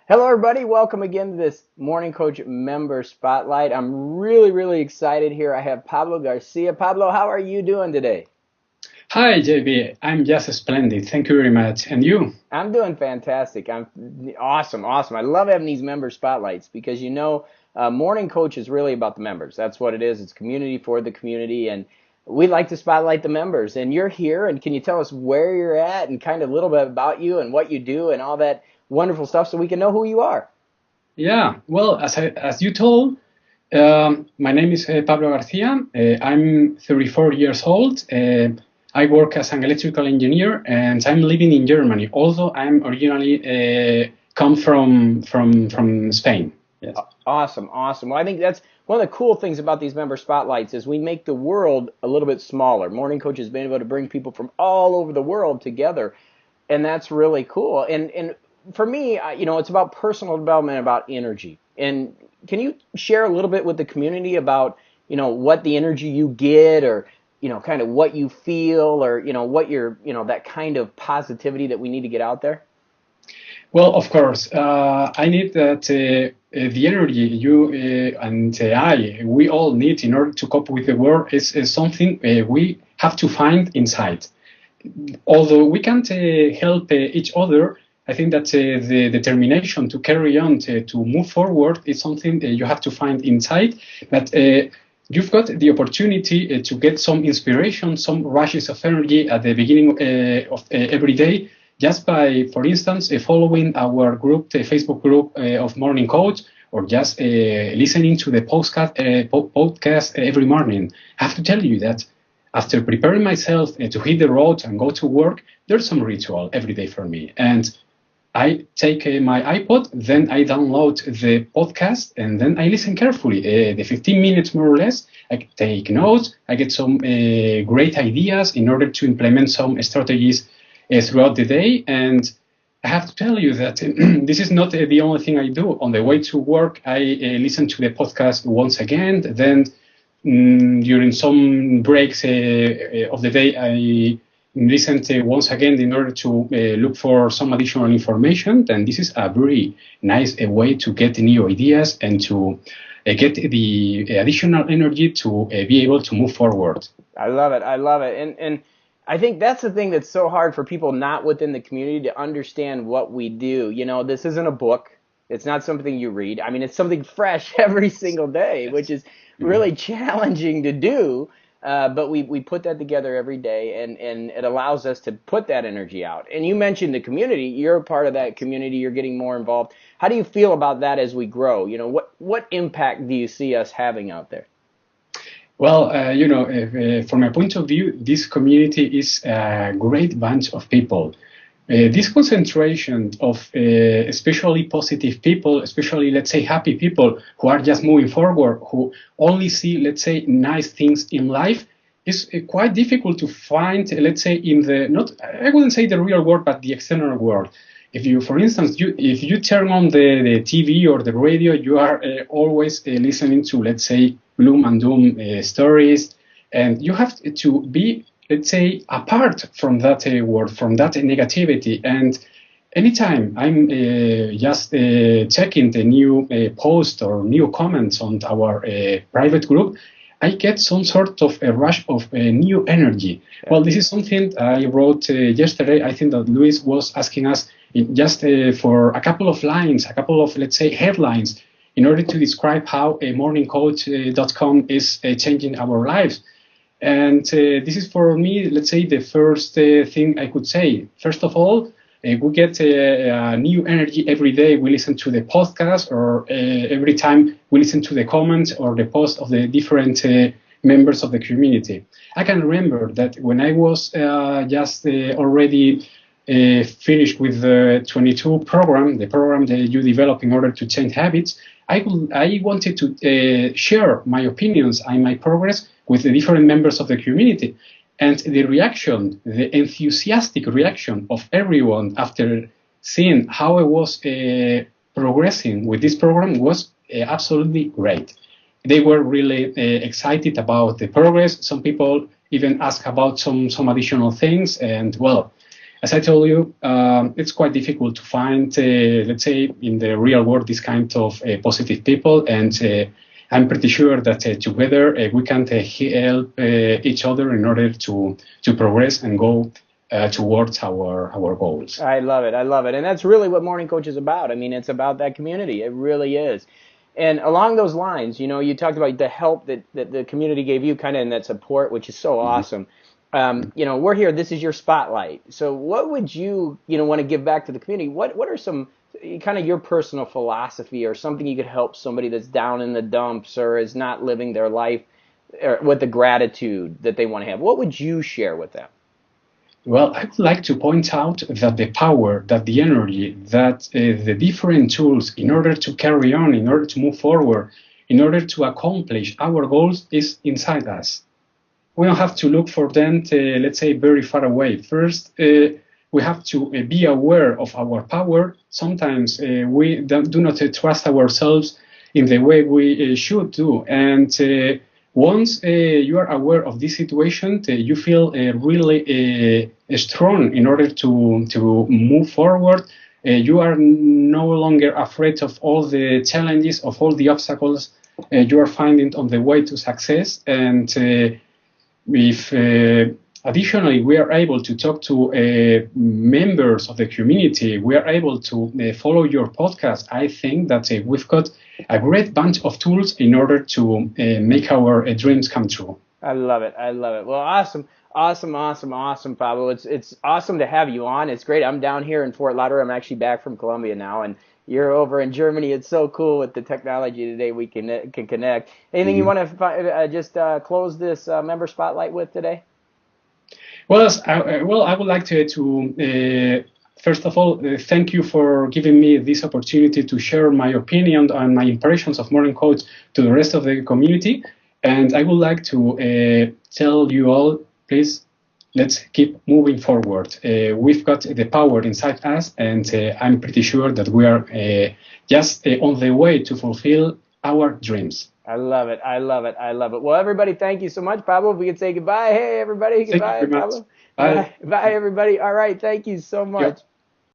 Hello, everybody. Welcome again to this Morning Coach Member Spotlight. I'm really excited here. I have Pablo Garcia. Pablo, how are you doing today? Hi, JB. I'm just splendid. Thank you very much. And you? I'm doing fantastic. I'm awesome. I love having these member spotlights because Morning Coach is really about the members. That's what it is. It's community for the community, and we like to spotlight the members. And you're here, and can you tell us where you're at and kind of a little bit about you and what you do and all that wonderful stuff so we can know who you are? Yeah. Well, as you told, my name is Pablo Garcia. I'm 34 years old. I work as an electrical engineer, and I'm living in Germany. Although I'm originally come from Spain. Yes. Awesome. Well, I think that's one of the cool things about these member spotlights is we make the world a little bit smaller. Morning Coach has been able to bring people from all over the world together, and that's really cool. And for me, it's about personal development, about energy. And can you share a little bit with the community about what the energy you get, or kind of what you feel, or what your that kind of positivity that we need to get out there? Well, of course, I need that the energy you and we all need in order to cope with the world is something we have to find inside. Although we can't help each other, I think that the determination to carry on, to move forward, is something you have to find inside. But you've got the opportunity to get some inspiration, some rushes of energy at the beginning of every day, just by, for instance, following our group, the Facebook group of Morning Coach, or just listening to the podcast every morning. I have to tell you that after preparing myself to hit the road and go to work, there's some ritual every day for me. And I take my iPod, then I download the podcast, and then I listen carefully. The 15 minutes more or less, I take notes, I get some great ideas in order to implement some strategies throughout the day. And I have to tell you that this is not the only thing I do. On the way to work, I listen to the podcast once again. Then during some breaks of the day, I listen to once again in order to look for some additional information. And this is a very nice way to get new ideas and to get the additional energy to be able to move forward. I love it. And I think that's the thing that's so hard for people not within the community to understand what we do. This isn't a book. It's not something you read. I mean, it's something fresh every single day, which Yes. is really challenging to do. But we put that together every day, and it allows us to put that energy out. And you mentioned the community. You're a part of that community. You're getting more involved. How do you feel about that as we grow? What impact do you see us having out there? Well, from my point of view, this community is a great bunch of people. This concentration of especially positive people, especially, let's say, happy people who are just moving forward, who only see, let's say, nice things in life, is quite difficult to find, let's say, in the, not, I wouldn't say the real world, but the external world. If you, for instance, if you turn on the TV or the radio, you are always listening to, let's say, gloom and doom stories, and you have to be, let's say, apart from that world, from that negativity. And anytime I'm just checking the new post or new comments on our private group, I get some sort of a rush of new energy. Yeah. Well, this is something I wrote yesterday. I think that Luis was asking us just for a couple of lines, a couple of, let's say, headlines, in order to describe how morningcoach.com is changing our lives. And this is for me, let's say, the first thing I could say. First of all, we get new energy every day. We listen to the podcast, or every time we listen to the comments or the post of the different members of the community. I can remember that when I was just already finished with the 22 program, the program that you develop in order to change habits, I wanted to share my opinions and my progress with the different members of the community. And the reaction, the enthusiastic reaction of everyone after seeing how I was progressing with this program was absolutely great. They were really excited about the progress. Some people even asked about some additional things. And well, as I told you, it's quite difficult to find, let's say, in the real world, this kind of positive people. And I'm pretty sure that together we can help each other in order to progress and go towards our goals. I love it. I love it. And that's really what Morning Coach is about. I mean, it's about that community. It really is. And along those lines, you talked about the help that the community gave you, kind of in that support, which is so awesome. We're here. This is your spotlight. So what would you want to give back to the community? What are some kind of your personal philosophy or something you could help somebody that's down in the dumps or is not living their life with the gratitude that they want to have? What would you share with them? Well, I would like to point out that the power, that the energy, that the different tools in order to carry on, in order to move forward, in order to accomplish our goals is inside us. We don't have to look for them, let's say, very far away. First, we have to be aware of our power. Sometimes we do not trust ourselves in the way we should do. And once you are aware of this situation, you feel really strong in order to move forward. You are no longer afraid of all the challenges, of all the obstacles you are finding on the way to success. And if additionally we are able to talk to members of the community, we are able to follow your podcast, I think that we've got a great bunch of tools in order to make our dreams come true. I love it. I love it. Well, awesome. Awesome, Pablo. It's awesome to have you on. It's great. I'm down here in Fort Lauderdale. I'm actually back from Colombia now, and you're over in Germany. It's so cool with the technology today. We can connect. Anything you want to just close this member spotlight with today? Well, I would like to first of all, thank you for giving me this opportunity to share my opinion and my impressions of Morning Coach to the rest of the community. And I would like to tell you all, please, let's keep moving forward. We've got the power inside us, and I'm pretty sure that we are just on the way to fulfill our dreams. I love it. Well, everybody, thank you so much. Pablo, if we could say goodbye. Hey, everybody, goodbye, Pablo. Bye. Bye, everybody. All right, thank you so much. Yep.